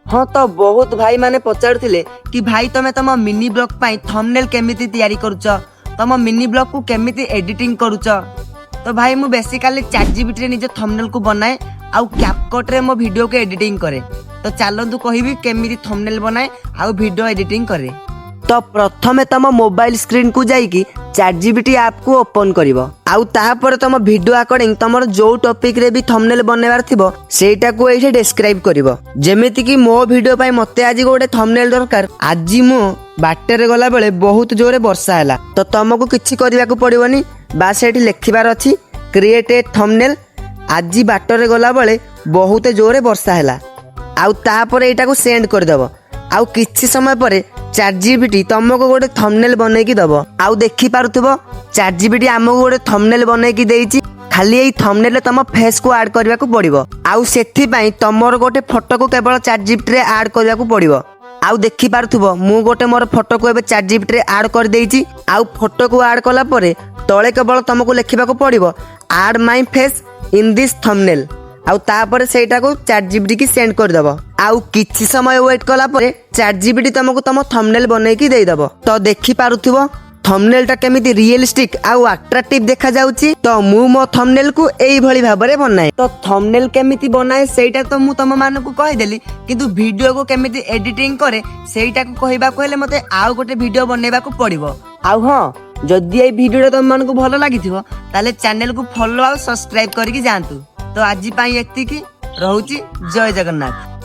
हाँ तो बहुत भाई माने पचारुथिले कि भाई तमे तम मिनी ब्लॉग पाई थंबनेल केमिति तैयारी करूछ, तम मिनी ब्लॉग को केमिति एडिटिंग करूछ। तो भाई मु बेसिकली ChatGPT रे निज थंबनेल को बनाए आउ कैपकट रे मो वीडियो को एडिटिंग करे। तो चलंतु कहबी केमिति थंबनेल बनाए आउ वीडियो एडिटिंग करे। तो प्रथमे तम मोबाइल स्क्रीन को जाइकी ChatGPT ऐप को ओपन करिवो आउ तापर तम वीडियो अकॉर्डिंग तमर जो टॉपिक रे भी थंबनेल बनेबार थिबो सेटा को एठे डिस्क्राइब करिवो। जेमिति कि मो वीडियो पाई मते आज गोटे थंबनेल दरकार। आज मु बाटर गला बेले बहुत जोरे वर्षा हैला तो तुमको किछि करिया को पड़िबोनी, बास एठी लिखिबार अछि क्रिएट ए थंबनेल। आज बाटर गला बेले बहुत जोरे वर्षा हैला आउ तापर एटा को सेंड कर देबो आउ किछि समय परे ChatGPT तुमको गोटे थंबनेल बनेकी दबो। आउ देखि पारुथबो ChatGPT हमको गोटे थंबनेल बनेकी देइछि। खाली एई थंबनेल तुम फेस को ऐड करबा को पड़िबो आउ सेथि पई तमर गोटे फोटो को केवल ChatGPT रे ऐड करबा को पड़िबो। आउ देखि पारुथबो मु गोटे मोर फोटो को एबे ChatGPT रे ऐड कर देइछि। आउ फोटो को ऐड कला परे तळे केवल तुमको लिखिबा को पड़िबो add my face in this thumbnail आउ तापर सेटा को ChatGPT की सेंड कर दबो। आउ किछि समय वेट कला परे ChatGPT तुमको तुम थंबनेल बनेकी देई दबो। तो देखि पारुथबो थंबनेल टा केमिति रियलिस्टिक आउ अट्रैक्टिव देखा जाउची। तो मु मो थंबनेल को एई भली भाबरे बनाए। तो थंबनेल केमिति बनाए सेटा तो मु तम मान को कहि देली, किंतु वीडियो को केमिति एडिटिंग करे सेटा को कहिबा को हेले मते आउ गोटे वीडियो बनेबा को पड़िबो। आउ हां जदि ए वीडियो तुम मान को भलो लागिथिबो ताले चैनल को फॉलो आउ सब्सक्राइब करके जानतु। तो आज पाई एतिकी रहूची। जय जगन्नाथ।